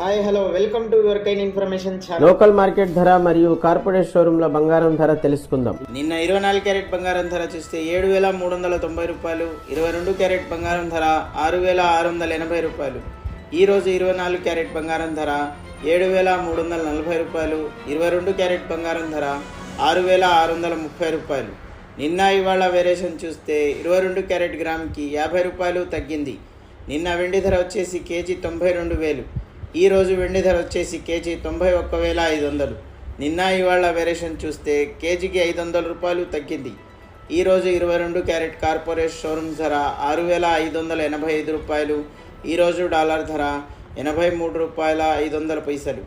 Hi hello welcome to your kine information channel. Local market ధర మరియు corporate showroom లో బంగారం ధర తెలుసుకుందాం. నిన్న 24 క్యారెట్ బంగారం ధర చూస్తే 7,390 రూపాయలు, 22 క్యారెట్ బంగారం ధర 6,680 రూపాయలు. ఈ రోజు 24 క్యారెట్ బంగారం ధర 7,340 రూపాయలు, 22 క్యారెట్ బంగారం ధర 6,630 రూపాయలు. నిన్న ఇవాళ వేరియేషన్ చూస్తే 22 క్యారెట్ గ్రామ్కి 50 రూపాయలు తగ్గింది. నిన్న వెండి ధర వచ్చేసి కేజీ 92,000. ఈ రోజు వెండి ధర వచ్చేసి కేజీ 91,500. నిన్న ఇవాళ వేరియేషన్ చూస్తే కేజీకి 500 రూపాయలు తగ్గింది. ఈరోజు 22 క్యారెట్ కార్పొరేట్ షోరూమ్ ధర 6,585 రూపాయలు. ఈరోజు డాలర్ ధర 83 రూపాయల 500 పైసలు.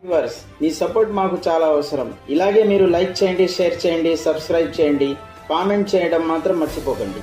వ్యూవర్స్, మీ సపోర్ట్ మాకు చాలా అవసరం. ఇలాగే మీరు లైక్ చేయండి, షేర్ చేయండి, సబ్స్క్రైబ్ చేయండి, కామెంట్ చేయడం మాత్రం మర్చిపోకండి.